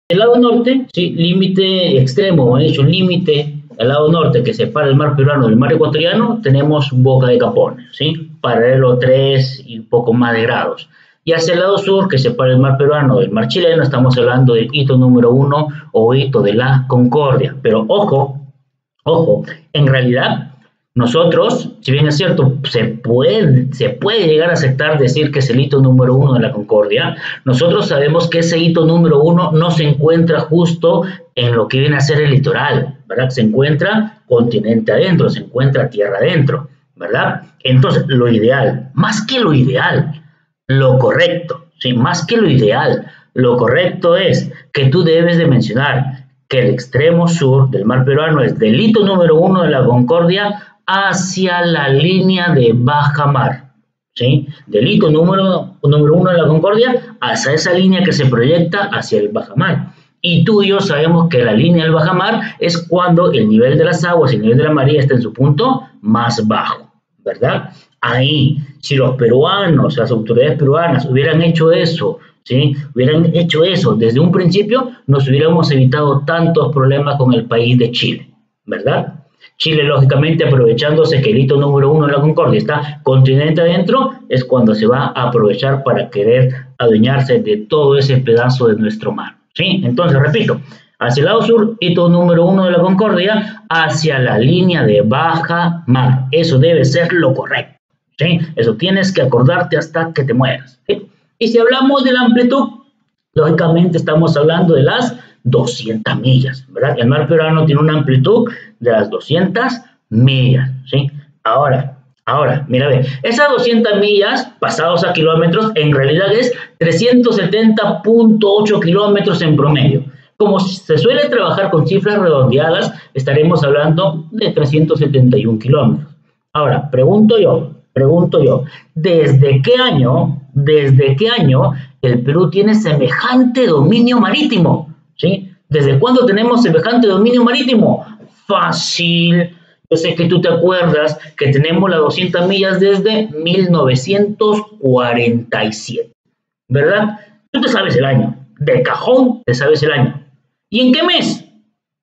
El lado norte, sí, límite extremo, he dicho límite al lado norte que separa el mar peruano del mar ecuatoriano, tenemos Boca de Capone, ¿sí? Paralelo 3 y un poco más de grados. Y hacia el lado sur, que separa el mar peruano del mar chileno, estamos hablando del hito número 1 o hito de la Concordia. Pero ojo, ojo, en realidad nosotros, si bien es cierto, se puede llegar a aceptar decir que es el hito número 1 de la Concordia, nosotros sabemos que ese hito número 1 no se encuentra justo en lo que viene a ser el litoral, ¿verdad? Se encuentra continente adentro, se encuentra tierra adentro, ¿verdad? Entonces, lo ideal, más que lo ideal, lo correcto, ¿sí? Más que lo ideal, lo correcto es que tú debes de mencionar que el extremo sur del mar peruano es del hito número 1 de la Concordia hacia la línea de baja mar, ¿sí? Del hito número 1 de la Concordia hacia esa línea que se proyecta hacia el baja mar. Y tú y yo sabemos que la línea del baja mar es cuando el nivel de las aguas y el nivel de la marea está en su punto más bajo, ¿verdad? Ahí, si los peruanos, las autoridades peruanas hubieran hecho eso, ¿sí? Hubieran hecho eso desde un principio, nos hubiéramos evitado tantos problemas con el país de Chile, ¿verdad? Chile, lógicamente, aprovechándose que el hito número 1 de la Concordia está continente adentro, es cuando se va a aprovechar para querer adueñarse de todo ese pedazo de nuestro mar, ¿sí? Entonces, repito, hacia el lado sur, hito número 1 de la Concordia, hacia la línea de baja mar. Eso debe ser lo correcto, ¿sí? Eso tienes que acordarte hasta que te mueras, ¿sí? Y si hablamos de la amplitud, lógicamente estamos hablando de las 200 millas, ¿verdad? El mar peruano tiene una amplitud de las 200 millas, ¿sí? Ahora, mira, ve, esas 200 millas pasados a kilómetros en realidad es 370.8 kilómetros en promedio. Como se suele trabajar con cifras redondeadas, estaremos hablando de 371 kilómetros. Ahora, pregunto yo, ¿desde qué año el Perú tiene semejante dominio marítimo? ¿Sí? ¿Desde cuándo tenemos semejante dominio marítimo? Fácil. Yo sé que tú te acuerdas que tenemos las 200 millas desde 1947, ¿verdad? Tú te sabes el año. De cajón te sabes el año. ¿Y en qué mes?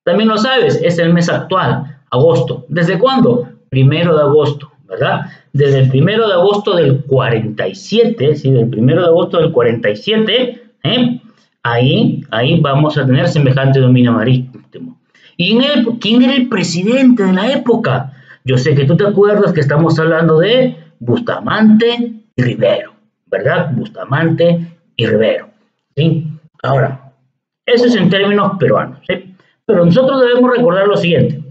También lo sabes. Es el mes actual, agosto. ¿Desde cuándo? 1 de agosto, ¿verdad? Desde el 1 de agosto del 47, ¿sí? Del 1 de agosto del 47, ahí vamos a tener semejante dominio marítimo. ¿Y quién era el presidente de la época? Yo sé que tú te acuerdas que estamos hablando de Bustamante y Rivero, ¿verdad? Bustamante y Rivero, ¿sí? Ahora, eso es en términos peruanos, ¿sí? Pero nosotros debemos recordar lo siguiente,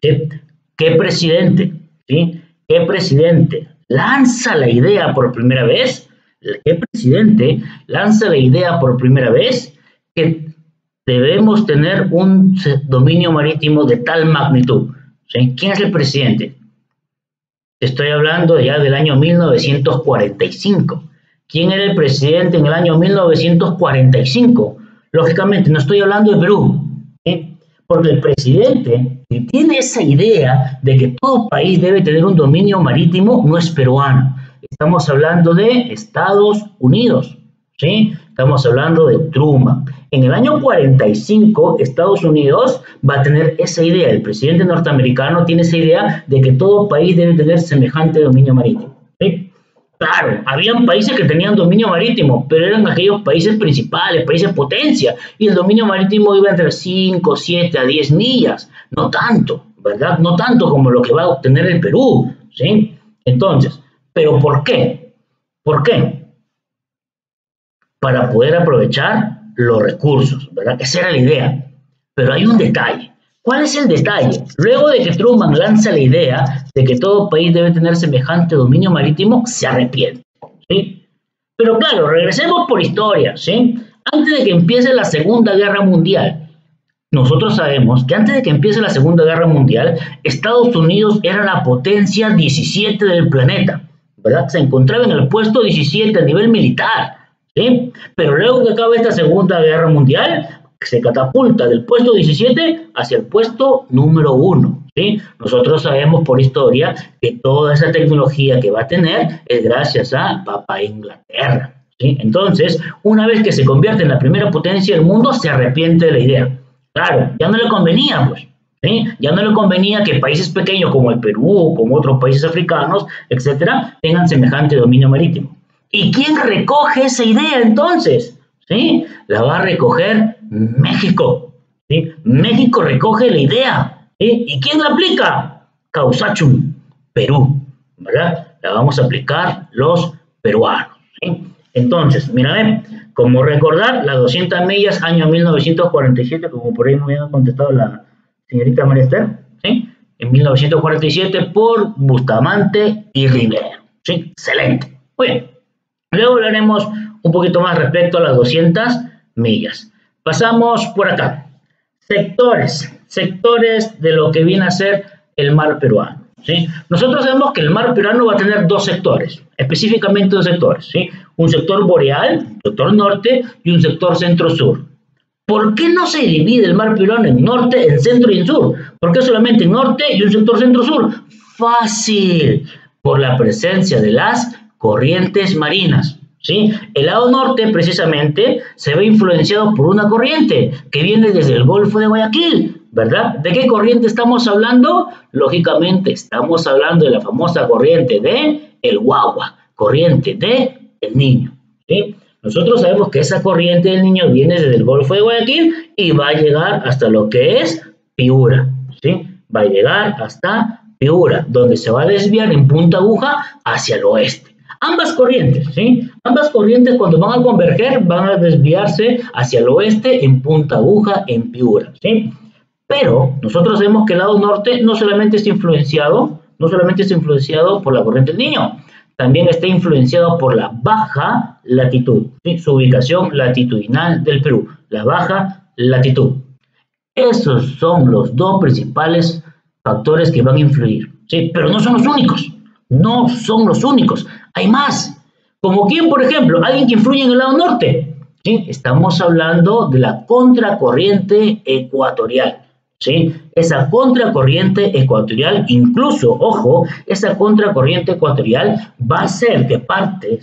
¿sí? ¿Qué presidente, ¿sí? ¿Qué presidente lanza la idea por primera vez? ¿Qué presidente lanza la idea por primera vez que debemos tener un dominio marítimo de tal magnitud? ¿Sí? ¿Quién es el presidente? Estoy hablando ya del año 1945. ¿Quién era el presidente en el año 1945? Lógicamente, no estoy hablando de Perú, ¿sí? Porque el presidente que tiene esa idea de que todo país debe tener un dominio marítimo no es peruano. Estamos hablando de Estados Unidos, ¿sí? Estamos hablando de Truman. En el año 45, Estados Unidos va a tener esa idea. El presidente norteamericano tiene esa idea de que todo país debe tener semejante dominio marítimo, ¿sí? Claro, habían países que tenían dominio marítimo, pero eran aquellos países principales, países potencia, y el dominio marítimo iba entre 5, 7 a 10 millas, no tanto, ¿verdad? No tanto como lo que va a obtener el Perú, ¿sí? Entonces, ¿pero por qué? ¿Por qué? Para poder aprovechar los recursos, ¿verdad? Esa era la idea. Pero hay un detalle. ¿Cuál es el detalle? Luego de que Truman lanza la idea de que todo país debe tener semejante dominio marítimo, se arrepiente, ¿sí? Pero claro, regresemos por historia, ¿sí? Antes de que empiece la Segunda Guerra Mundial, nosotros sabemos que antes de que empiece la Segunda Guerra Mundial, Estados Unidos era la potencia 17 del planeta, ¿verdad? Se encontraba en el puesto 17 a nivel militar, ¿sí? Pero luego que acaba esta Segunda Guerra Mundial, se catapulta del puesto 17 hacia el puesto número 1, ¿sí? Nosotros sabemos por historia que toda esa tecnología que va a tener es gracias a Papá Inglaterra, ¿sí? Entonces, una vez que se convierte en la primera potencia del mundo, se arrepiente de la idea. Claro, ya no le convenía, pues. ¿Sí? Ya no le convenía que países pequeños como el Perú, como otros países africanos, etcétera, tengan semejante dominio marítimo. ¿Y quién recoge esa idea entonces? ¿Sí? La va a recoger México. ¿Sí? México recoge la idea. ¿Sí? ¿Y quién la aplica? Causachum, Perú. ¿Verdad? La vamos a aplicar los peruanos. ¿Sí? Entonces, mira, como recordar, las 200 millas, año 1947, como por ahí me había contestado la señorita María Esther, ¿sí? En 1947 por Bustamante y Rivera. ¿Sí? Excelente. Muy bien. Luego hablaremos un poquito más respecto a las 200 millas. Pasamos por acá. Sectores de lo que viene a ser el mar peruano. ¿Sí? Nosotros sabemos que el mar peruano va a tener dos sectores, específicamente dos sectores. ¿Sí? Un sector boreal, sector norte, y un sector centro-sur. ¿Por qué no se divide el mar peruano en norte, en centro y en sur? ¿Por qué solamente en norte y un sector centro-sur? Fácil, por la presencia de las corrientes marinas. ¿Sí? El lado norte, precisamente, se ve influenciado por una corriente que viene desde el Golfo de Guayaquil, ¿verdad? ¿De qué corriente estamos hablando? Lógicamente, estamos hablando de la famosa corriente de el Guagua, corriente de el Niño. ¿Sí? Nosotros sabemos que esa corriente del Niño viene desde el Golfo de Guayaquil y va a llegar hasta lo que es Piura, ¿sí? Va a llegar hasta Piura, donde se va a desviar en punta aguja hacia el oeste. Ambas corrientes, ¿sí? Ambas corrientes cuando van a converger van a desviarse hacia el oeste en punta aguja en Piura, ¿sí? Pero nosotros vemos que el lado norte no solamente está influenciado por la corriente del Niño, también está influenciado por la baja latitud, ¿sí? Su ubicación latitudinal del Perú, la baja latitud. Esos son los dos principales factores que van a influir, ¿sí? Pero no son los únicos, no son los únicos, hay más. ¿Como quién, por ejemplo? Alguien que influye en el lado norte, ¿sí? Estamos hablando de la contracorriente ecuatorial. ¿Sí? Esa contracorriente ecuatorial, incluso, ojo, esa contracorriente ecuatorial va a hacer que parte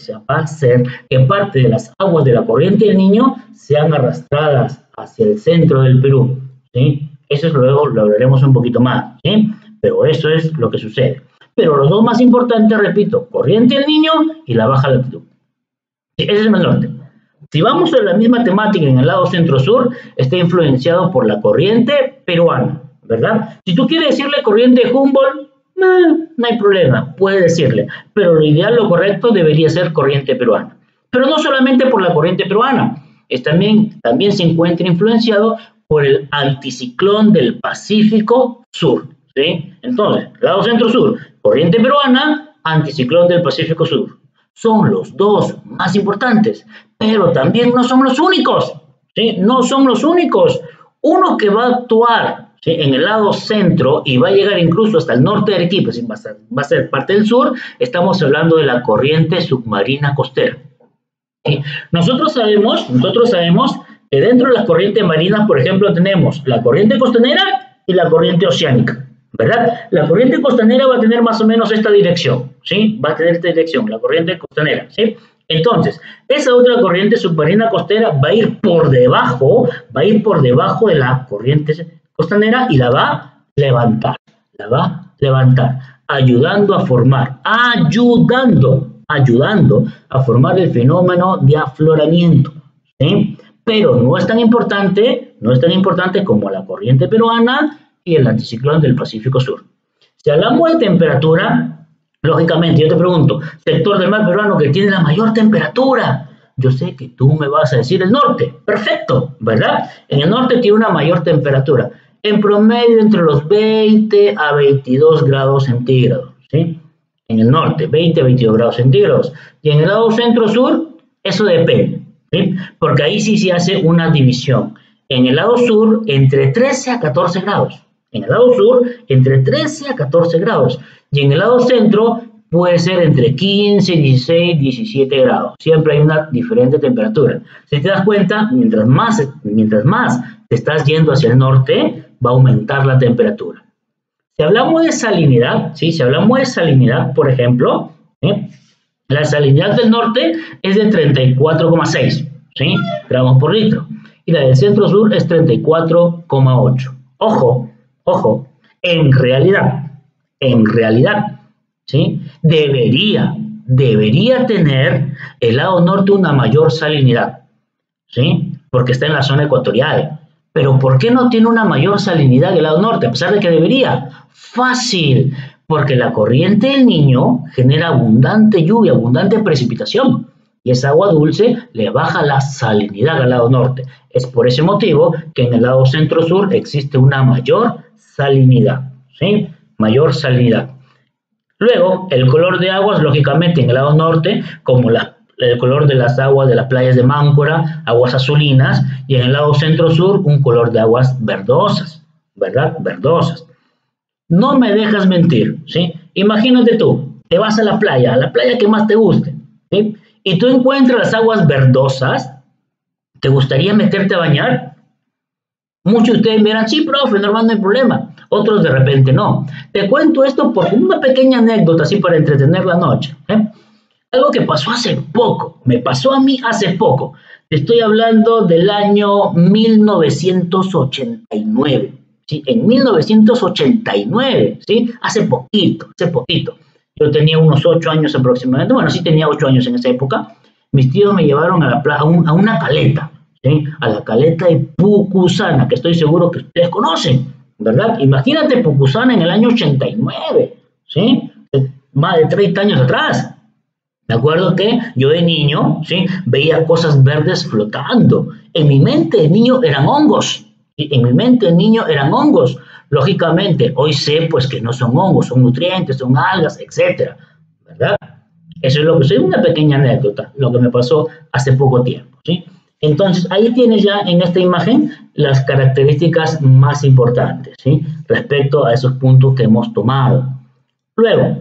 de las aguas de la corriente del Niño sean arrastradas hacia el centro del Perú, ¿sí? Eso luego lo hablaremos un poquito más, ¿sí? Pero eso es lo que sucede. Pero los dos más importantes, repito, corriente del Niño y la baja latitud. ¿Sí? Ese es el norte. Si vamos a la misma temática en el lado centro-sur, está influenciado por la corriente peruana, ¿verdad? Si tú quieres decirle corriente Humboldt, no hay problema, puedes decirle, pero lo ideal, lo correcto debería ser corriente peruana. Pero no solamente por la corriente peruana, también se encuentra influenciado por el anticiclón del Pacífico Sur, ¿sí? Entonces, lado centro-sur, corriente peruana, anticiclón del Pacífico Sur. Son los dos más importantes, pero también no son los únicos, ¿sí? No son los únicos. Uno que va a actuar, ¿sí?, en el lado centro y va a llegar incluso hasta el norte de Arequipa, ¿sí?, va a ser parte del sur, estamos hablando de la corriente submarina costera. ¿Sí? Nosotros sabemos que dentro de las corrientes marinas, por ejemplo, tenemos la corriente costanera y la corriente oceánica. ¿Verdad? La corriente costanera va a tener más o menos esta dirección, ¿sí? Va a tener esta dirección, la corriente costanera, ¿sí? Entonces, esa otra corriente submarina costera va a ir por debajo de la corriente costanera y la va a levantar, ayudando a formar el fenómeno de afloramiento, ¿sí? Pero no es tan importante como la corriente peruana y el anticiclón del Pacífico Sur. Si hablamos de temperatura, lógicamente yo te pregunto, sector del mar peruano que tiene la mayor temperatura. Yo sé que tú me vas a decir el norte, perfecto, ¿verdad? En el norte tiene una mayor temperatura, en promedio entre los 20 a 22 grados centígrados, ¿sí? En el norte, 20 a 22 grados centígrados. Y en el lado centro-sur, eso depende, ¿sí? Porque ahí sí se hace una división. En el lado sur, entre 13 a 14 grados. En el lado sur, entre 13 a 14 grados. Y en el lado centro, puede ser entre 15, 16, 17 grados. Siempre hay una diferente temperatura. Si te das cuenta, mientras más te estás yendo hacia el norte, va a aumentar la temperatura. Si hablamos de salinidad, ¿sí? Si hablamos de salinidad, por ejemplo, La salinidad del norte es de 34,6, ¿sí?, gramos por litro. Y la del centro-sur es 34,8. Ojo, ojo, en realidad, ¿sí?, debería tener el lado norte una mayor salinidad, ¿sí?, porque está en la zona ecuatorial. Pero ¿por qué no tiene una mayor salinidad el lado norte, a pesar de que debería? Fácil, porque la corriente del Niño genera abundante lluvia, abundante precipitación, y esa agua dulce le baja la salinidad al lado norte. Es por ese motivo que en el lado centro-sur existe una mayor salinidad, ¿sí?, mayor salinidad. Luego, el color de aguas, lógicamente, en el lado norte, como el color de las aguas de las playas de Máncora, aguas azulinas, y en el lado centro-sur, un color de aguas verdosas, ¿verdad? Verdosas. No me dejas mentir, ¿sí? Imagínate tú, te vas a la playa que más te guste, ¿sí?, y tú encuentras las aguas verdosas. ¿Te gustaría meterte a bañar? Muchos de ustedes me dirán, sí, profe, normal, no hay problema. Otros de repente no. Te cuento esto por una pequeña anécdota, así para entretener la noche, ¿eh? Algo que pasó hace poco, me pasó a mí hace poco. Te estoy hablando del año 1989, ¿sí? En 1989, ¿sí? Hace poquito, hace poquito. Yo tenía unos 8 años aproximadamente, bueno, sí tenía 8 años en esa época. Mis tíos me llevaron a una caleta, ¿sí?, a la caleta de Pucusana, que estoy seguro que ustedes conocen, ¿verdad? Imagínate Pucusana en el año 89, ¿sí?, más de 30 años atrás. Me acuerdo que yo de niño, ¿sí?, veía cosas verdes flotando. En mi mente de niño eran hongos. ¿Sí? En mi mente de niño eran hongos. Lógicamente, hoy sé pues que no son hongos, son nutrientes, son algas, etcétera, ¿verdad? Eso es lo que soy, una pequeña anécdota, lo que me pasó hace poco tiempo, ¿sí? Entonces, ahí tienes ya en esta imagen las características más importantes, ¿sí?, respecto a esos puntos que hemos tomado. Luego,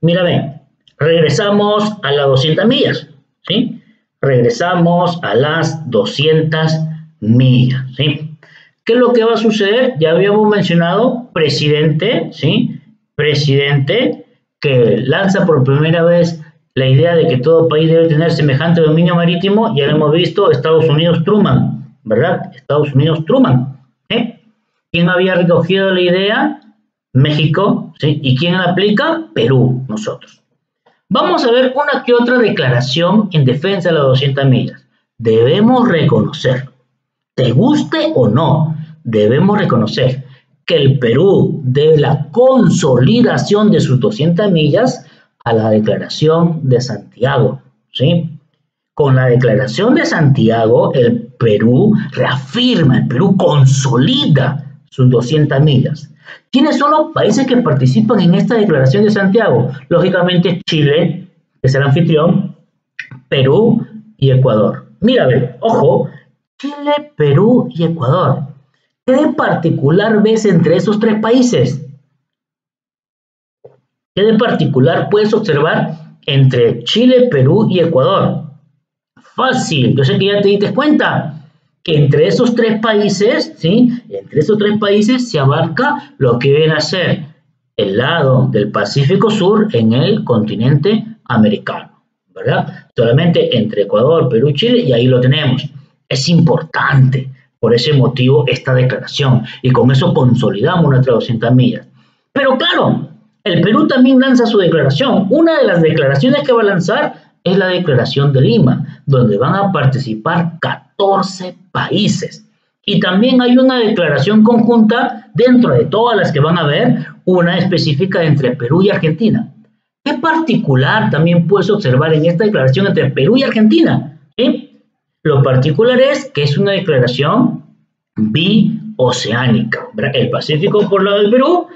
mira, ven, regresamos a las 200 millas, ¿sí? Regresamos a las 200 millas, ¿sí? ¿Qué es lo que va a suceder? Ya habíamos mencionado presidente, ¿sí? Presidente que lanza por primera vez la idea de que todo país debe tener semejante dominio marítimo. Ya lo hemos visto, Estados Unidos Truman, ¿verdad? Estados Unidos Truman, ¿sí? ¿Quién había recogido la idea? México, ¿sí? ¿Y quién la aplica? Perú, nosotros. Vamos a ver una que otra declaración en defensa de las 200 millas. Debemos reconocer, te guste o no, debemos reconocer que el Perú debe la consolidación de sus 200 millas a la Declaración de Santiago, ¿sí? Con la Declaración de Santiago, el Perú reafirma, el Perú consolida sus 200 millas. ¿Quiénes son los países que participan en esta Declaración de Santiago? Lógicamente Chile, que es el anfitrión, Perú y Ecuador. Mira, ve, ojo, Chile, Perú y Ecuador. ¿Qué de particular ves entre esos tres países? ¿Qué de particular puedes observar entre Chile, Perú y Ecuador? Fácil, yo sé que ya te diste cuenta que entre esos tres países, ¿sí?, entre esos tres países se abarca lo que viene a ser el lado del Pacífico Sur en el continente americano, ¿verdad? Solamente entre Ecuador, Perú y Chile, y ahí lo tenemos. Es importante, por ese motivo, esta declaración, y con eso consolidamos nuestras 200 millas. Pero claro, el Perú también lanza su declaración. Una de las declaraciones que va a lanzar es la Declaración de Lima, donde van a participar 14 países. Y también hay una declaración conjunta dentro de todas las que van a haber, una específica entre Perú y Argentina. ¿Qué particular también puedes observar en esta declaración entre Perú y Argentina? ¿Sí? Lo particular es que es una declaración bioceánica, ¿verdad? El Pacífico por el lado del Perú,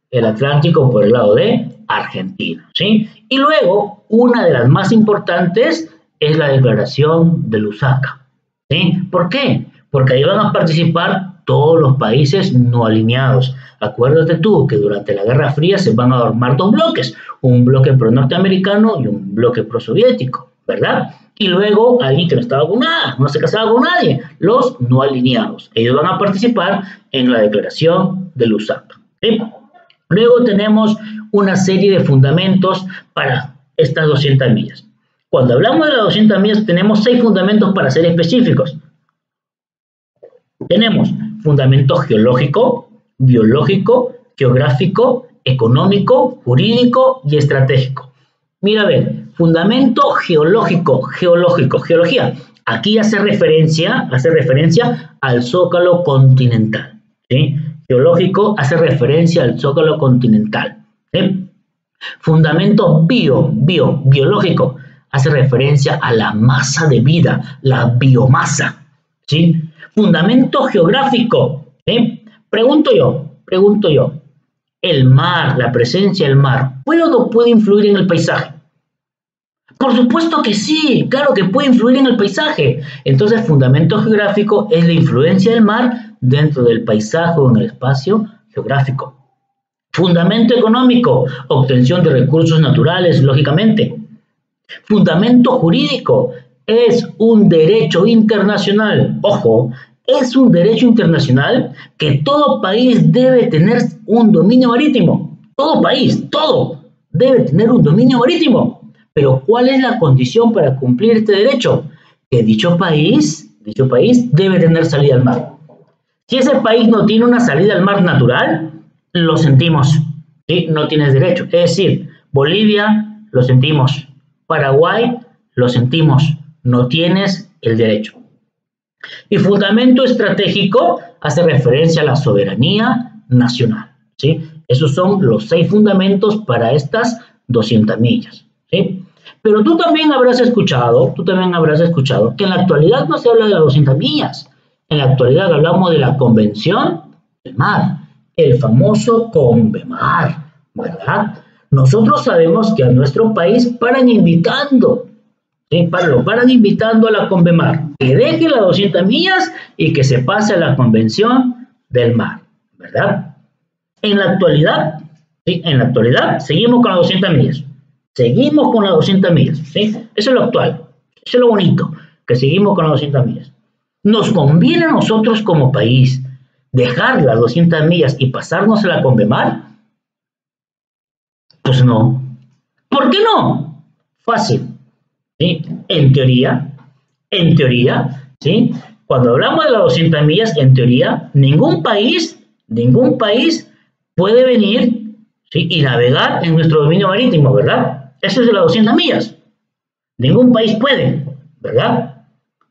el Atlántico por el lado de Argentina, ¿sí? Y luego, una de las más importantes es la Declaración de Lusaka, ¿sí? ¿Por qué? Porque ahí van a participar todos los países no alineados. Acuérdate tú que durante la Guerra Fría se van a armar dos bloques, un bloque pro-norteamericano y un bloque pro-soviético, ¿verdad? Y luego alguien que no estaba con nada, no se casaba con nadie, los no alineados. Ellos van a participar en la Declaración de Lusaka, ¿sí? Luego tenemos una serie de fundamentos para estas 200 millas. Cuando hablamos de las 200 millas, tenemos 6 fundamentos para ser específicos. Tenemos fundamento geológico, biológico, geográfico, económico, jurídico y estratégico. Mira, a ver, fundamento geológico, geología. Aquí hace referencia al zócalo continental, ¿sí? Geológico hace referencia al zócalo continental, ¿sí? Fundamento biológico hace referencia a la masa de vida, la biomasa, ¿sí? Fundamento geográfico, ¿sí? Pregunto yo, ¿el mar, la presencia del mar, puede o no puede influir en el paisaje? Por supuesto que sí, claro que puede influir en el paisaje. Entonces, fundamento geográfico es la influencia del mar dentro del paisaje o en el espacio geográfico. Fundamento económico, obtención de recursos naturales, lógicamente. Fundamento jurídico, es un derecho internacional. Ojo, es un derecho internacional que todo país debe tener un dominio marítimo. Todo país, todo debe tener un dominio marítimo. Pero ¿cuál es la condición para cumplir este derecho? Que dicho país debe tener salida al mar. Si ese país no tiene una salida al mar natural, lo sentimos, ¿sí? No tienes derecho. Es decir, Bolivia, lo sentimos. Paraguay, lo sentimos. No tienes el derecho. Y fundamento estratégico hace referencia a la soberanía nacional, ¿sí? Esos son los 6 fundamentos para estas 200 millas, ¿sí? Pero tú también habrás escuchado que en la actualidad no se habla de las 200 millas. En la actualidad hablamos de la Convención del Mar, el famoso CONVEMAR, ¿verdad? Nosotros sabemos que a nuestro país paran invitando, ¿sí? Lo paran invitando a la CONVEMAR, que deje las 200 millas y que se pase a la Convención del Mar, ¿verdad? En la actualidad, ¿sí? En la actualidad seguimos con las 200 millas. Seguimos con las 200 millas, ¿sí? Eso es lo actual, eso es lo bonito, que seguimos con las 200 millas. ¿Nos conviene a nosotros como país dejar las 200 millas y pasarnos a la CONVEMAR? Pues no. ¿Por qué no? Fácil, ¿sí? En teoría, ¿sí? Cuando hablamos de las 200 millas, en teoría, ningún país puede venir, ¿sí? Y navegar en nuestro dominio marítimo, ¿verdad? Eso es de las 200 millas. Ningún país puede, ¿verdad?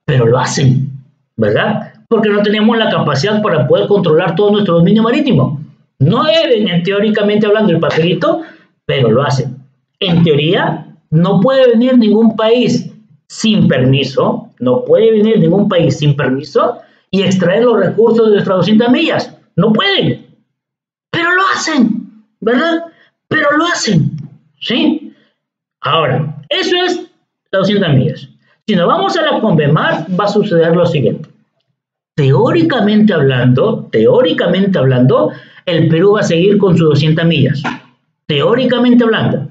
Pero lo hacen, ¿verdad? Porque no tenemos la capacidad para poder controlar todo nuestro dominio marítimo. No deben, teóricamente hablando, el papelito, pero lo hacen. En teoría, no puede venir ningún país sin permiso, y extraer los recursos de nuestras 200 millas. No pueden, pero lo hacen, ¿verdad? Pero lo hacen, ¿sí? Ahora, eso es las 200 millas. Si nos vamos a la CONVEMAR, va a suceder lo siguiente. Teóricamente hablando, el Perú va a seguir con sus 200 millas. Teóricamente hablando.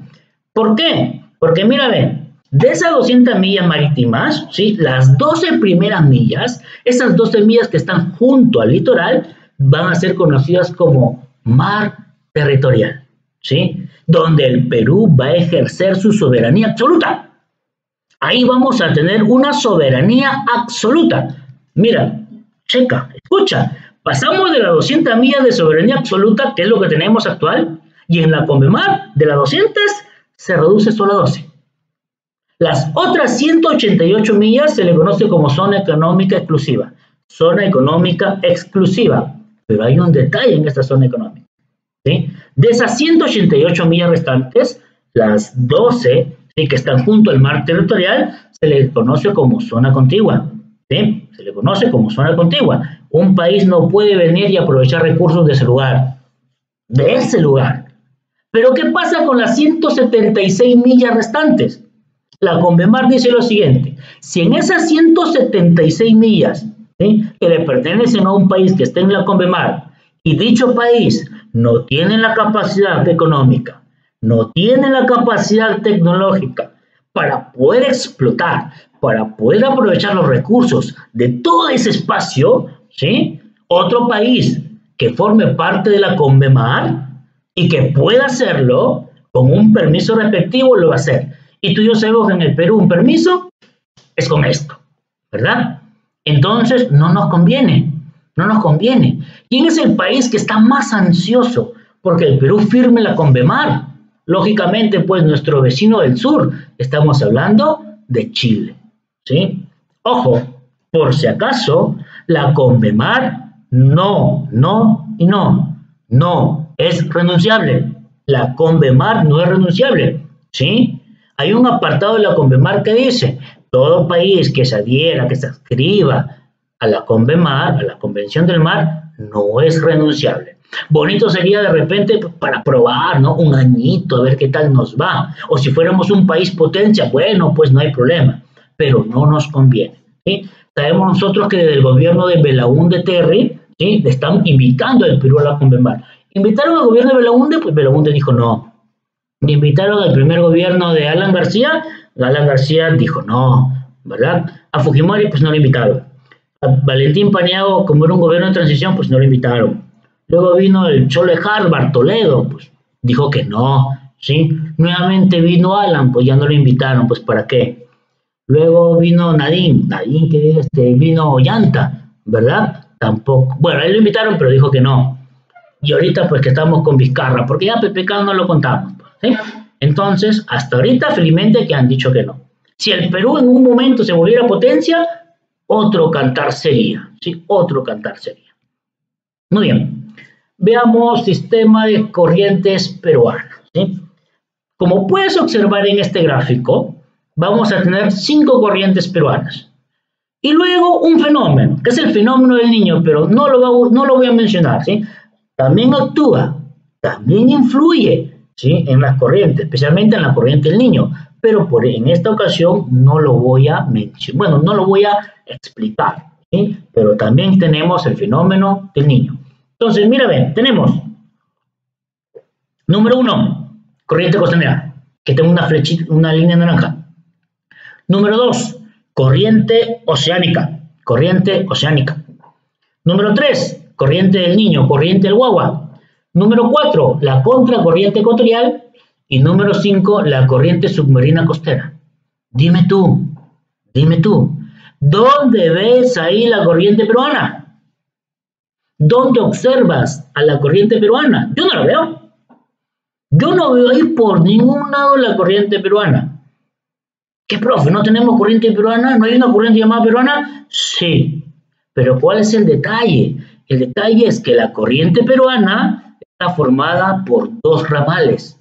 ¿Por qué? Porque mira, ven, de esas 200 millas marítimas, ¿sí? Las 12 primeras millas, esas 12 millas que están junto al litoral, van a ser conocidas como mar territorial, ¿sí? Donde el Perú va a ejercer su soberanía absoluta. Ahí vamos a tener una soberanía absoluta. Mira, checa, escucha, pasamos de las 200 millas de soberanía absoluta, que es lo que tenemos actual, y en la CONVEMAR, de las 200, se reduce solo a 12. Las otras 188 millas se le conoce como zona económica exclusiva. Zona económica exclusiva. Pero hay un detalle en esta zona económica, ¿sí? De esas 188 millas restantes, las 12, ¿sí?, que están junto al mar territorial, se les conoce como zona contigua, ¿sí? Se le conoce como zona contigua. Un país no puede venir y aprovechar recursos de ese lugar. Pero ¿qué pasa con las 176 millas restantes? La CONVEMAR dice lo siguiente: si en esas 176 millas, ¿sí?, que le pertenecen a un país que esté en la CONVEMAR y dicho país no tiene la capacidad económica, no tiene la capacidad tecnológica para poder explotar, para poder aprovechar los recursos de todo ese espacio, ¿sí?, otro país que forme parte de la CONVEMAR y que pueda hacerlo con un permiso respectivo, lo va a hacer. Y tú y yo sabemos que en el Perú un permiso es con esto, ¿verdad? Entonces no nos conviene, no nos conviene. ¿Quién es el país que está más ansioso porque el Perú firme la Convemar? Lógicamente, pues nuestro vecino del sur, estamos hablando de Chile, ¿sí? Ojo, por si acaso, la Convemar no es renunciable. La Convemar no es renunciable, ¿sí? Hay un apartado de la Convemar que dice, todo país que se adhiera, que se adscriba a la Convemar, a la Convención del Mar, no es renunciable. Bonito sería de repente para probar, ¿no? Un añito, a ver qué tal nos va. O si fuéramos un país potencia, bueno, pues no hay problema. Pero no nos conviene, ¿sí? Sabemos nosotros que desde el gobierno de Belaúnde Terry, ¿sí?, le están invitando al Perú a la Convemar. Invitaron al gobierno de Belaúnde, pues Belaúnde dijo no. Invitaron al primer gobierno de Alan García dijo no, ¿verdad? A Fujimori, pues no lo invitaron. A Valentín Paniagua, como era un gobierno de transición, pues no lo invitaron. Luego vino el Chole Harvard, Toledo, pues dijo que no, ¿sí? Nuevamente vino Alan, pues ya no lo invitaron, pues ¿para qué? Luego vino Nadine que vino Ollanta, ¿verdad? Tampoco. Bueno, ahí lo invitaron, pero dijo que no. Y ahorita pues que estamos con Vizcarra, porque ya PPK no lo contamos, ¿sí? Entonces, hasta ahorita felizmente que han dicho que no. Si el Perú en un momento se volviera potencia, otro cantar sería, ¿sí? Otro cantar sería. Muy bien. Veamos sistema de corrientes peruanas, ¿sí? Como puedes observar en este gráfico, vamos a tener 5 corrientes peruanas. Y luego un fenómeno, que es el fenómeno del Niño, pero no lo voy a mencionar, ¿sí? También actúa, también influye, ¿sí?, en las corrientes, especialmente en la corriente del Niño, pero en esta ocasión no lo voy a mencionar, bueno, no lo voy a explicar, ¿sí? Pero también tenemos el fenómeno del Niño. Entonces, mira, ven, tenemos, número 1, corriente costanera, que tengo una flechita, una línea naranja. Número 2, corriente oceánica, corriente oceánica. Número 3, corriente del Niño, corriente del Guagua. Número 4, la contracorriente ecuatorial. Y número 5, la corriente submarina costera. Dime tú, ¿dónde ves ahí la corriente peruana? ¿Dónde observas a la corriente peruana? Yo no la veo. Yo no veo ahí por ningún lado la corriente peruana. ¿Qué, profe? ¿No tenemos corriente peruana? ¿No hay una corriente llamada peruana? Sí. Pero ¿cuál es el detalle? El detalle es que la corriente peruana está formada por 2 ramales.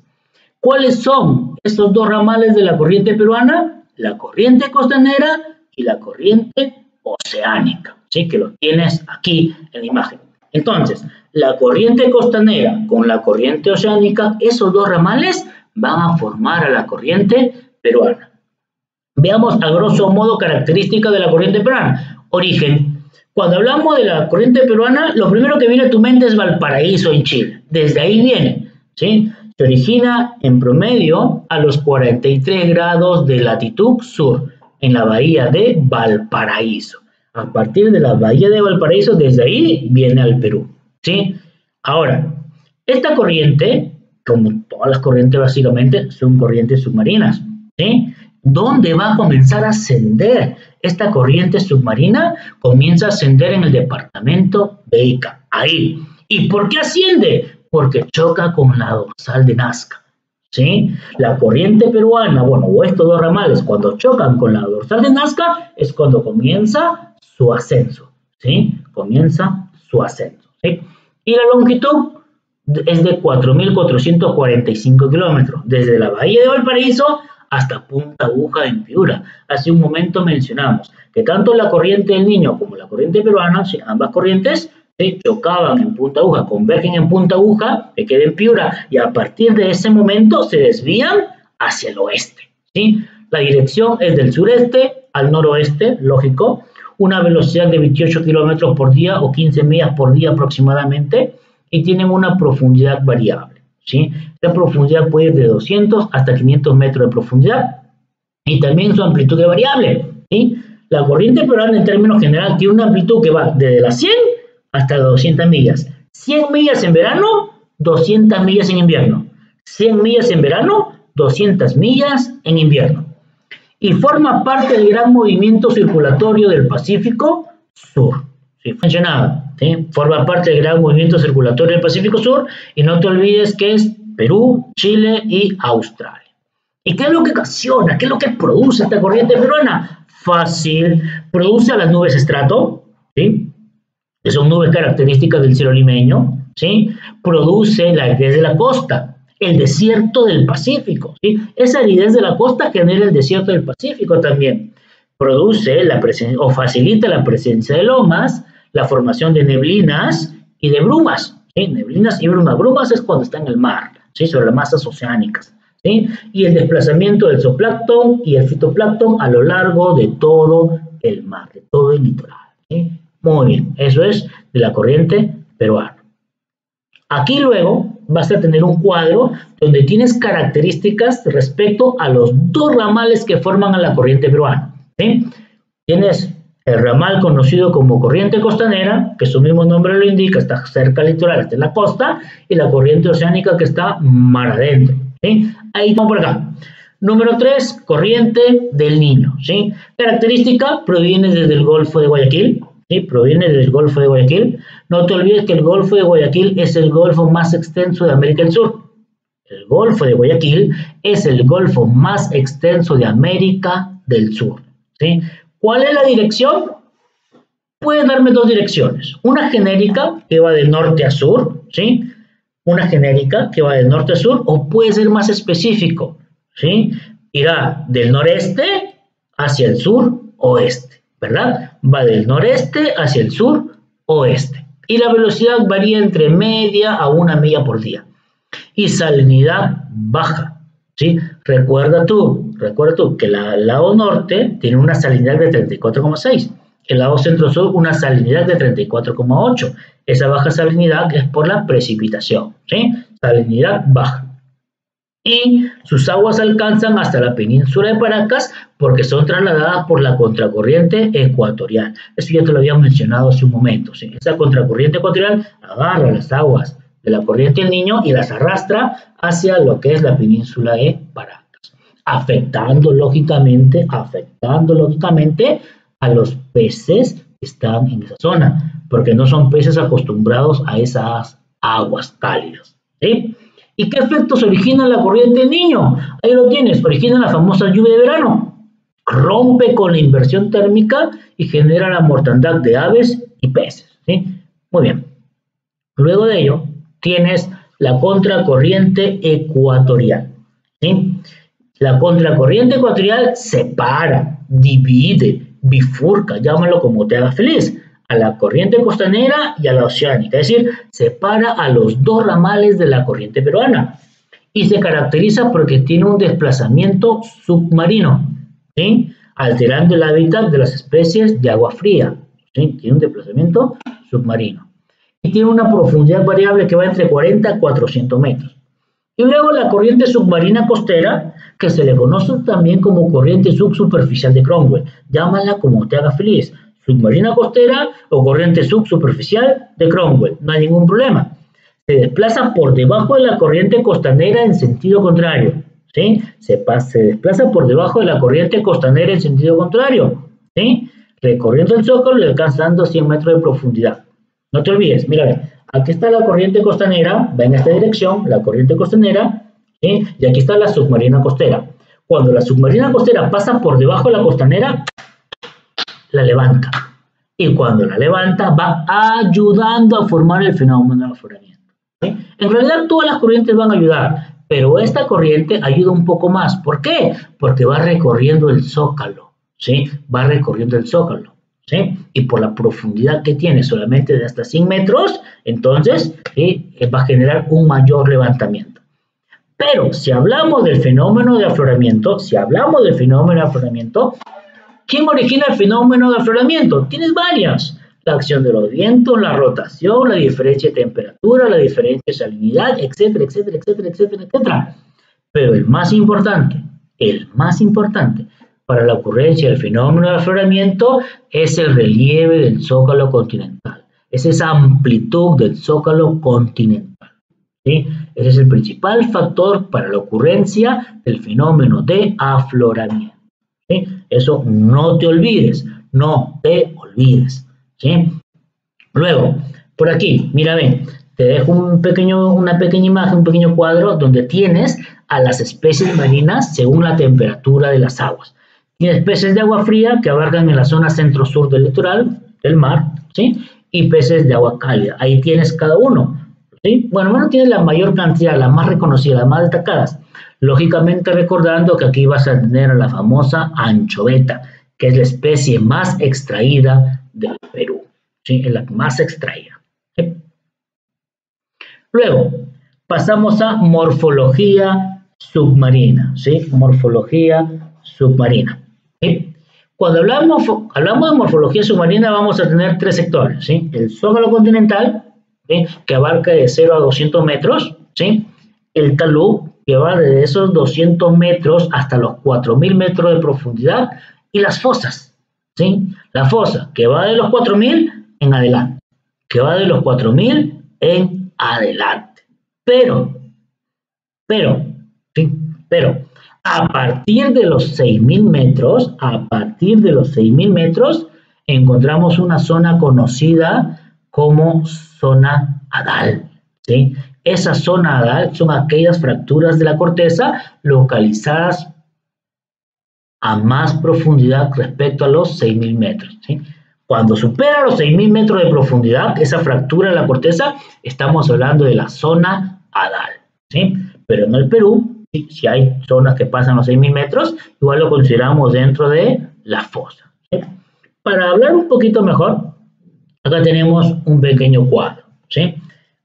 ¿Cuáles son estos 2 ramales de la corriente peruana? La corriente costanera y la corriente oceánica, ¿sí? Que lo tienes aquí en la imagen. Entonces, la corriente costanera con la corriente oceánica, esos 2 ramales van a formar a la corriente peruana. Veamos a grosso modo características de la corriente peruana. Origen. Cuando hablamos de la corriente peruana, lo primero que viene a tu mente es Valparaíso en Chile. Desde ahí viene, ¿sí? Se origina en promedio a los 43 grados de latitud sur, en la bahía de Valparaíso. A partir de la bahía de Valparaíso, desde ahí viene al Perú, ¿sí? Ahora, esta corriente, como todas las corrientes básicamente, son corrientes submarinas, ¿sí? ¿Dónde va a comenzar a ascender esta corriente submarina? Comienza a ascender en el departamento de Ica, ahí. ¿Y por qué asciende? Porque choca con la dorsal de Nazca, ¿sí? La corriente peruana, bueno, o estos 2 ramales, cuando chocan con la dorsal de Nazca, es cuando comienza su ascenso, ¿sí? Comienza su ascenso, ¿sí? Y la longitud es de 4.445 kilómetros, desde la bahía de Valparaíso hasta Punta Aguja en Piura. Hace un momento mencionamos que tanto la corriente del Niño como la corriente peruana, ¿sí?, ambas corrientes, ¿sí?, chocaban en Punta Aguja, convergen en Punta Aguja, que queda en Piura, y a partir de ese momento se desvían hacia el oeste, ¿sí? La dirección es del sureste al noroeste, lógico, una velocidad de 28 kilómetros por día o 15 millas por día aproximadamente, y tienen una profundidad variable, ¿sí? La profundidad puede ir de 200 hasta 500 metros de profundidad, y también su amplitud es variable, ¿sí? La corriente peruana en términos generales tiene una amplitud que va desde las 100 hasta 200 millas. 100 millas en verano, 200 millas en invierno. 100 millas en verano, 200 millas en invierno y forma parte del gran movimiento circulatorio del Pacífico Sur. Sí, mencionado, ¿sí? Forma parte del gran movimiento circulatorio del Pacífico Sur y no te olvides que es Perú, Chile y Australia. ¿Y qué es lo que ocasiona? ¿Qué es lo que produce esta corriente peruana? Fácil, produce a las nubes estrato, ¿sí? Que son nubes características del cielo limeño, ¿sí? Produce la aridez de la costa, el desierto del Pacífico, ¿sí? Esa aridez de la costa genera el desierto del Pacífico también. Produce la presencia o facilita la presencia de lomas, la formación de neblinas y de brumas, ¿sí? Neblinas y brumas. Brumas es cuando está en el mar, ¿sí? Sobre las masas oceánicas, ¿sí? Y el desplazamiento del zooplancton y el fitoplancton a lo largo de todo el mar, de todo el litoral, ¿sí? Muy bien, eso es de la corriente peruana. Aquí luego vas a tener un cuadro donde tienes características respecto a los dos ramales que forman a la corriente peruana, ¿sí? Tienes el ramal conocido como corriente costanera, que su mismo nombre lo indica, está cerca del litoral, está en la costa, y la corriente oceánica que está mar adentro, ¿sí? Ahí vamos por acá. Número 3, corriente del Niño, ¿sí? Característica, proviene desde el Golfo de Guayaquil, ¿sí? Proviene del Golfo de Guayaquil. No te olvides que el Golfo de Guayaquil es el golfo más extenso de América del Sur. El Golfo de Guayaquil es el golfo más extenso de América del Sur, ¿sí? ¿Cuál es la dirección? Puedes darme dos direcciones. Una genérica que va de norte a sur, ¿sí? Una genérica que va de norte a sur, o puede ser más específico, ¿sí? Irá del noreste hacia el sur oeste, ¿verdad? Va del noreste hacia el sur oeste. Y la velocidad varía entre media a 1 milla por día. Y salinidad baja, ¿sí? Recuerda tú que el lado norte tiene una salinidad de 34,6. El lado centro-sur una salinidad de 34,8. Esa baja salinidad es por la precipitación, ¿sí? Salinidad baja. Y sus aguas alcanzan hasta la península de Paracas porque son trasladadas por la contracorriente ecuatorial. Eso ya te lo había mencionado hace un momento, ¿sí? Esa contracorriente ecuatorial agarra las aguas de la corriente del Niño y las arrastra hacia lo que es la península de Paracas, afectando lógicamente a los peces que están en esa zona, porque no son peces acostumbrados a esas aguas cálidas, ¿sí? ¿Y qué efectos origina la corriente del Niño? Ahí lo tienes, origina la famosa lluvia de verano, rompe con la inversión térmica y genera la mortandad de aves y peces, ¿sí? Muy bien. Luego de ello, tienes la contracorriente ecuatorial, ¿sí? La contracorriente ecuatorial separa, divide, bifurca, llámalo como te haga feliz, a la corriente costanera y a la oceánica, es decir, separa a los dos ramales de la corriente peruana y se caracteriza porque tiene un desplazamiento submarino, ¿sí? Alterando el hábitat de las especies de agua fría, ¿sí? Tiene un desplazamiento submarino y tiene una profundidad variable que va entre 40 a 400 metros. Y luego la corriente submarina costera, que se le conoce también como corriente subsuperficial de Cromwell, llámala como te haga feliz, submarina costera o corriente subsuperficial de Cromwell, no hay ningún problema. Se desplaza por debajo de la corriente costanera en sentido contrario, ¿sí? Se desplaza por debajo de la corriente costanera en sentido contrario, ¿sí? Recorriendo el zócalo y alcanzando 100 metros de profundidad. No te olvides, mira, aquí está la corriente costanera, va en esta dirección, la corriente costanera, ¿sí? Y aquí está la submarina costera. Cuando la submarina costera pasa por debajo de la costanera, la levanta. Y cuando la levanta, va ayudando a formar el fenómeno de afloramiento, ¿sí? En realidad, todas las corrientes van a ayudar, pero esta corriente ayuda un poco más. ¿Por qué? Porque va recorriendo el zócalo, ¿sí? Va recorriendo el zócalo, ¿sí? Y por la profundidad que tiene, solamente de hasta 100 metros, entonces, ¿sí? Va a generar un mayor levantamiento. Pero si hablamos del fenómeno de afloramiento, ¿quién origina el fenómeno de afloramiento? Tienes varias. La acción de los vientos, la rotación, la diferencia de temperatura, la diferencia de salinidad, etcétera, etcétera, etcétera, etcétera, etcétera. Pero el más importante para la ocurrencia del fenómeno de afloramiento es el relieve del zócalo continental. Es esa amplitud del zócalo continental, ¿sí? Ese es el principal factor para la ocurrencia del fenómeno de afloramiento. ¿Sí? Eso no te olvides, no te olvides. ¿Sí? Luego, por aquí, mira, ven, te dejo una pequeña imagen, un pequeño cuadro donde tienes a las especies marinas según la temperatura de las aguas. Tienes peces de agua fría que abarcan en la zona centro-sur del litoral, del mar, ¿sí? Y peces de agua cálida. Ahí tienes cada uno, ¿sí? Bueno, tienes la mayor cantidad, las más reconocidas, las más destacadas. Lógicamente recordando que aquí vas a tener a la famosa anchoveta, que es la especie más extraída del Perú, ¿sí? Es la más extraída, ¿sí? Luego, pasamos a morfología submarina, ¿sí? Morfología submarina, ¿sí? Cuando hablamos de morfología submarina vamos a tener tres sectores, ¿sí? El zócalo continental, ¿sí? Que abarca de 0 a 200 metros, ¿sí? El talud, que va desde esos 200 metros hasta los 4000 metros de profundidad, y las fosas, ¿sí? La fosa, que va de los 4000 en adelante, que va de los 4000 en adelante. Pero, ¿sí? Pero, a partir de los 6000 metros, encontramos una zona conocida como zona hadal, ¿sí? Esa zona hadal son aquellas fracturas de la corteza localizadas a más profundidad respecto a los 6000 metros, ¿sí? Cuando supera los 6000 metros de profundidad, esa fractura de la corteza, estamos hablando de la zona hadal, ¿sí? Pero en el Perú, ¿sí? Si hay zonas que pasan los 6000 metros, igual lo consideramos dentro de la fosa, ¿sí? Para hablar un poquito mejor, acá tenemos un pequeño cuadro, ¿sí?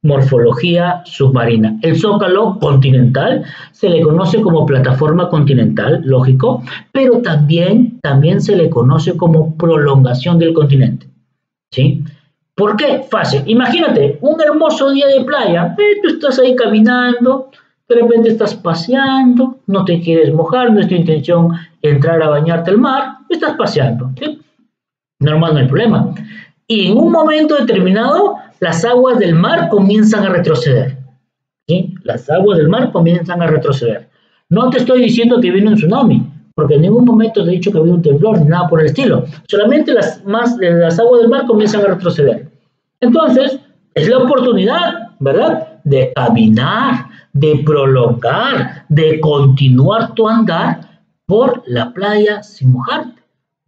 Morfología submarina. El zócalo continental se le conoce como plataforma continental, lógico, pero también se le conoce como prolongación del continente, ¿sí? ¿Por qué? Fácil. Imagínate, un hermoso día de playa, tú estás ahí caminando, de repente estás paseando, no te quieres mojar, no es tu intención entrar a bañarte al mar, estás paseando, ¿sí? Normal, no hay problema. Y en un momento determinado, las aguas del mar comienzan a retroceder, ¿sí? Las aguas del mar comienzan a retroceder. No te estoy diciendo que viene un tsunami, porque en ningún momento te he dicho que había un temblor ni nada por el estilo. Solamente las aguas del mar comienzan a retroceder. Entonces, es la oportunidad, ¿verdad?, de caminar, de prolongar, de continuar tu andar por la playa sin mojarte,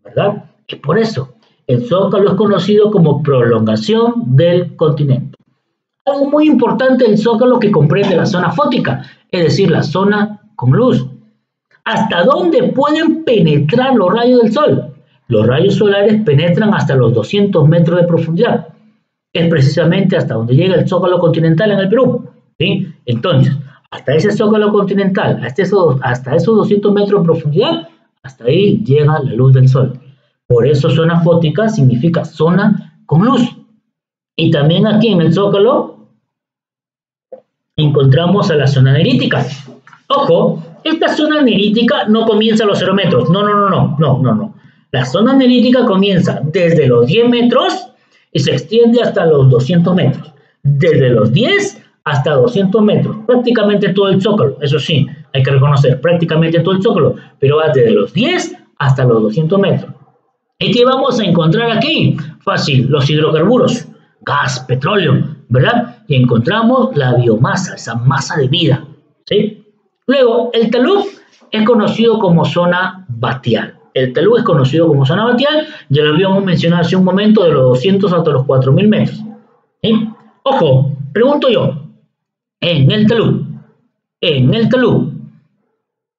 ¿verdad? Y por eso el zócalo es conocido como prolongación del continente. Algo muy importante del zócalo que comprende la zona fótica, es decir, la zona con luz. ¿Hasta dónde pueden penetrar los rayos del sol? Los rayos solares penetran hasta los 200 metros de profundidad. Es precisamente hasta donde llega el zócalo continental en el Perú, ¿sí? Entonces, hasta ese zócalo continental, hasta esos 200 metros de profundidad, hasta ahí llega la luz del sol. Por eso zona fótica significa zona con luz. Y también aquí en el zócalo encontramos a la zona nerítica. Ojo, esta zona nerítica no comienza a los 0 metros. No. La zona nerítica comienza desde los 10 metros y se extiende hasta los 200 metros. Desde los 10 hasta 200 metros. Prácticamente todo el zócalo. Eso sí, hay que reconocer, prácticamente todo el zócalo. Pero va desde los 10 hasta los 200 metros. ¿Y qué vamos a encontrar aquí? Fácil, los hidrocarburos, gas, petróleo, ¿verdad? Y encontramos la biomasa, esa masa de vida, ¿sí? Luego, el talud es conocido como zona batial. El talud es conocido como zona batial, ya lo habíamos mencionado hace un momento, de los 200 hasta los 4000 metros, ¿sí? Ojo, pregunto yo, ¿en el talud,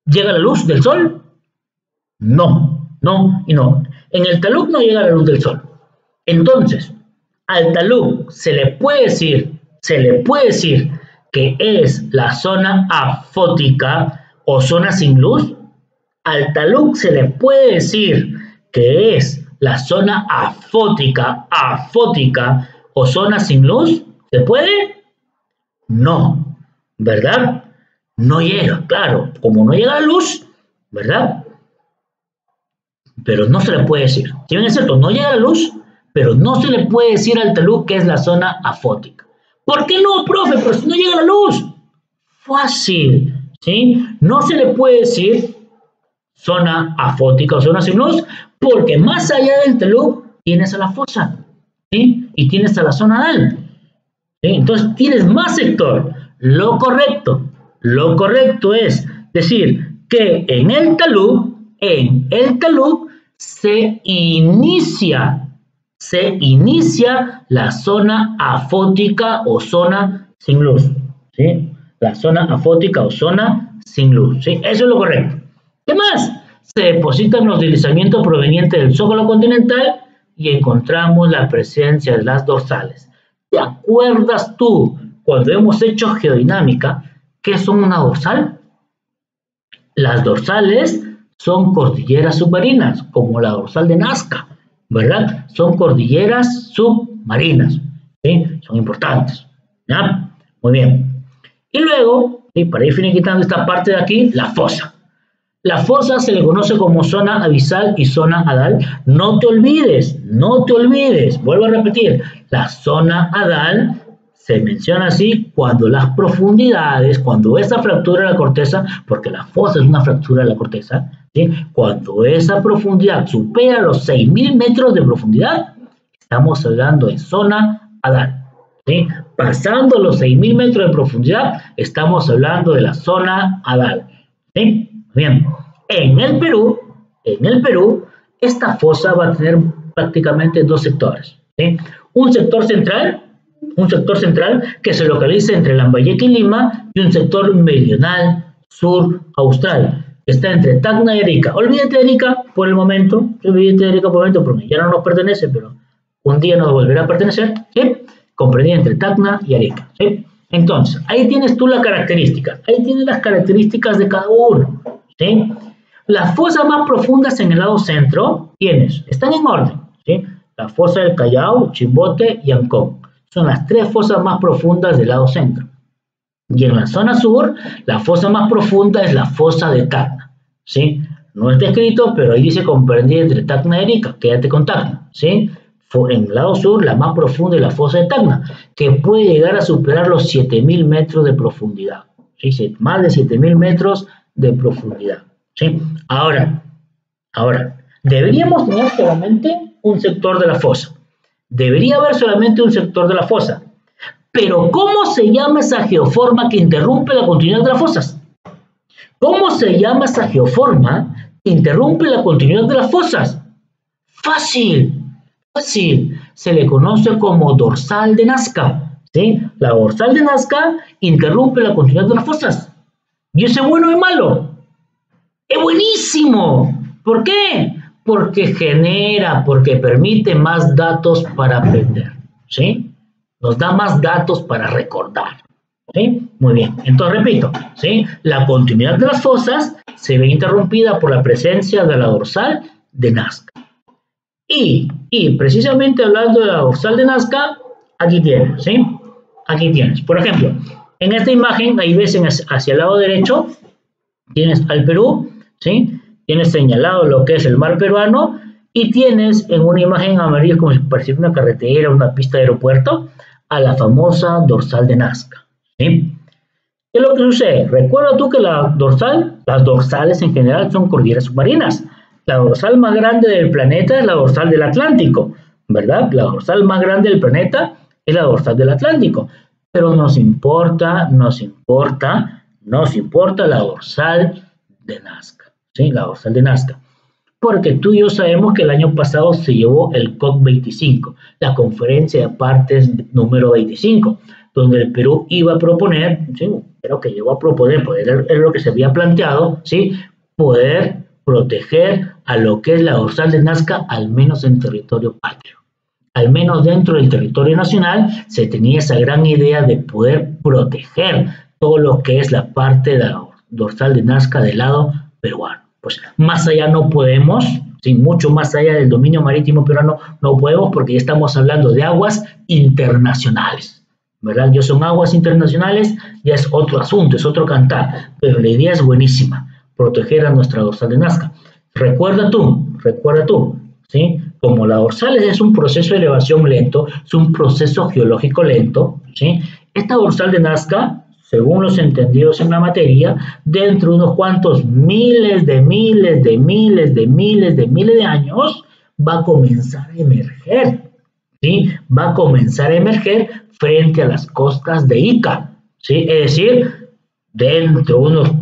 llega la luz del sol? No y no. En el talud no llega la luz del sol. Entonces, al talud se le puede decir que es la zona afótica o zona sin luz. Al talud se le puede decir que es la zona afótica o zona sin luz. ¿Se puede? No, ¿verdad? No llega, claro, como no llega la luz, ¿verdad? Pero no se le puede decir. Si bien es cierto, no llega la luz, pero no se le puede decir al talud que es la zona afótica. ¿Por qué no, profe? Pero si no llega la luz. Fácil, ¿sí? No se le puede decir zona afótica o zona sin luz, porque más allá del talud tienes a la fosa, ¿sí? Y tienes a la zona anal, ¿sí? Entonces tienes más sector. Lo correcto es decir que en el talud se inicia la zona afótica o zona sin luz, ¿sí? La zona afótica o zona sin luz, ¿sí? Eso es lo correcto. ¿Qué más? Se depositan los deslizamientos provenientes del zócalo continental y encontramos la presencia de las dorsales. ¿Te acuerdas tú cuando hemos hecho geodinámica qué son una dorsal? Las dorsales son cordilleras submarinas, como la dorsal de Nazca, ¿verdad? Son cordilleras submarinas, ¿sí? Son importantes, ¿ya? Muy bien. Y luego, ¿sí? Para ir finiquitando esta parte de aquí, la fosa. La fosa se le conoce como zona abisal y zona adal. No te olvides, vuelvo a repetir, la zona adal se menciona así cuando las profundidades, cuando esa fractura de la corteza, porque la fosa es una fractura de la corteza, ¿sí? Cuando esa profundidad supera los 6.000 metros de profundidad, estamos hablando de zona adal, ¿sí? Pasando los 6.000 metros de profundidad, estamos hablando de la zona adal, ¿sí? Bien, en el Perú, esta fosa va a tener prácticamente dos sectores, ¿sí? Un sector central que se localiza entre Lambayeque y Lima, y un sector meridional, sur, austral, que está entre Tacna y Arica. Olvídate de Arica por el momento, porque ya no nos pertenece, pero un día nos volverá a pertenecer, ¿sí? Comprendida entre Tacna y Arica, ¿sí? Entonces, ahí tienes tú la característica, ahí tienes las características de cada uno, ¿sí? Las fosas más profundas en el lado centro están en orden, ¿sí? La fosa del Callao, Chimbote y Ancón. Son las tres fosas más profundas del lado centro. Y en la zona sur, la fosa más profunda es la fosa de Tacna, ¿sí? No está escrito, pero ahí dice comprendida entre Tacna y Arica. Quédate con Tacna, ¿sí? En el lado sur, la más profunda es la fosa de Tacna, que puede llegar a superar los 7.000 metros de profundidad, ¿sí? Más de 7.000 metros de profundidad, ¿sí? Ahora, deberíamos tener solamente un sector de la fosa. Debería haber solamente un sector de la fosa. Pero ¿cómo se llama esa geoforma que interrumpe la continuidad de las fosas? ¿Cómo se llama esa geoforma que interrumpe la continuidad de las fosas? Fácil. Se le conoce como dorsal de Nazca, ¿sí? La dorsal de Nazca interrumpe la continuidad de las fosas. ¿Y ese es bueno o es malo? ¡Es buenísimo! ¿Por qué? Porque permite más datos para aprender, ¿sí? Nos da más datos para recordar, ¿sí? Muy bien, entonces repito, ¿sí? La continuidad de las fosas se ve interrumpida por la presencia de la dorsal de Nazca. Y precisamente hablando de la dorsal de Nazca, aquí tienes, ¿sí? Aquí tienes, por ejemplo, en esta imagen, ahí ves hacia el lado derecho, tienes al Perú, ¿sí? Tienes señalado lo que es el mar peruano y tienes en una imagen amarilla como si pareciera una carretera, una pista de aeropuerto, a la famosa dorsal de Nazca, ¿sí? ¿Qué es lo que sucede? Recuerda tú que las dorsales en general son cordilleras submarinas. La dorsal más grande del planeta es la dorsal del Atlántico, ¿verdad? La dorsal más grande del planeta es la dorsal del Atlántico. Pero nos importa la dorsal de Nazca, ¿sí? La dorsal de Nazca. Porque tú y yo sabemos que el año pasado se llevó el COP25, la conferencia de partes número 25, donde el Perú iba a proponer, ¿sí? Creo que llegó a proponer, pues era lo que se había planteado, ¿sí? Poder proteger a lo que es la dorsal de Nazca, al menos en territorio patrio. Al menos dentro del territorio nacional se tenía esa gran idea de poder proteger todo lo que es la parte de la dorsal de Nazca del lado peruano. Pues más allá no podemos, ¿sí? Mucho más allá del dominio marítimo peruano no podemos, porque ya estamos hablando de aguas internacionales, ¿verdad? Ya son aguas internacionales, ya es otro asunto, es otro cantar, pero la idea es buenísima, proteger a nuestra dorsal de Nazca. Recuerda tú, ¿sí? Como las dorsales es un proceso de elevación lento, es un proceso geológico lento, ¿sí? Esta dorsal de Nazca, según los entendidos en la materia, dentro de unos cuantos miles de años, va a comenzar a emerger, ¿sí? Va a comenzar a emerger frente a las costas de Ica, ¿sí? Es decir, dentro de unos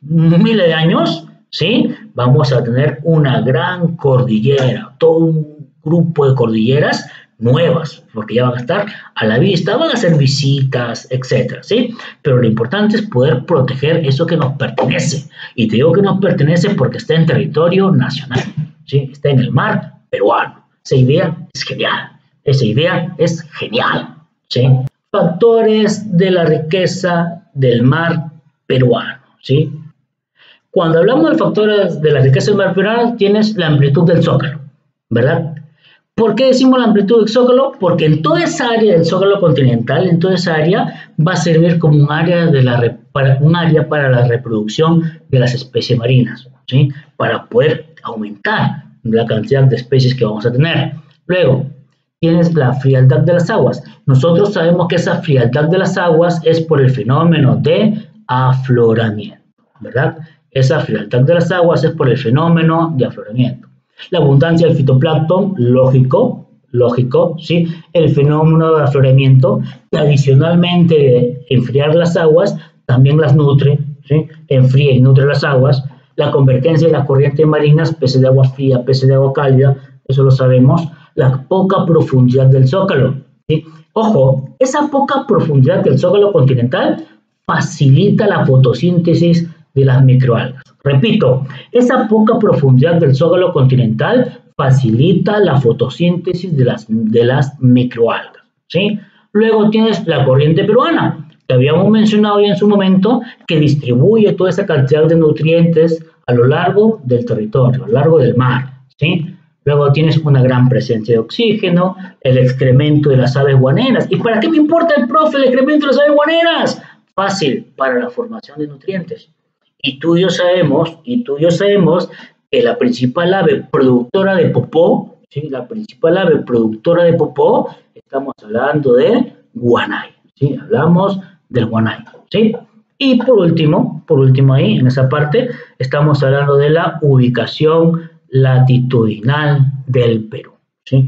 miles de años, ¿sí? Vamos a tener una gran cordillera, todo un grupo de cordilleras nuevas, porque ya van a estar a la vista, van a hacer visitas, etcétera, ¿sí? Pero lo importante es poder proteger eso que nos pertenece. Y te digo que nos pertenece porque está en territorio nacional, ¿sí? Está en el mar peruano. Esa idea es genial. Esa idea es genial, ¿sí? Factores de la riqueza del mar peruano, ¿sí? Cuando hablamos de factores de la riqueza del mar peruano, tienes la amplitud del zócalo, ¿verdad? ¿Por qué decimos la amplitud del zócalo? Porque en toda esa área del zócalo continental, en toda esa área, va a servir como un área, para la reproducción de las especies marinas, ¿sí? Para poder aumentar la cantidad de especies que vamos a tener. Luego, tienes la frialdad de las aguas. Nosotros sabemos que esa frialdad de las aguas es por el fenómeno de afloramiento, ¿verdad? Esa frialdad de las aguas es por el fenómeno de afloramiento. La abundancia del fitoplancton, lógico, ¿sí? El fenómeno de afloramiento, que adicionalmente de enfriar las aguas, también las nutre, ¿sí? Enfría y nutre las aguas. La convergencia de las corrientes marinas, peces de agua fría, peces de agua cálida, eso lo sabemos. La poca profundidad del zócalo, ¿sí? Ojo, esa poca profundidad del zócalo continental facilita la fotosíntesis de las microalgas. Repito, esa poca profundidad del zócalo continental facilita la fotosíntesis de las microalgas, ¿sí? Luego tienes la corriente peruana, que habíamos mencionado ya en su momento, que distribuye toda esa cantidad de nutrientes a lo largo del territorio, a lo largo del mar, ¿sí? Luego tienes una gran presencia de oxígeno, el excremento de las aves guaneras. ¿Y para qué me importa el profe el excremento de las aves guaneras? Fácil, para la formación de nutrientes. Y tú y yo sabemos que la principal ave productora de popó, ¿sí? La principal ave productora de popó, estamos hablando de guanay, ¿sí? Hablamos del guanay, ¿sí? Y por último ahí, en esa parte, estamos hablando de la ubicación latitudinal del Perú, ¿sí?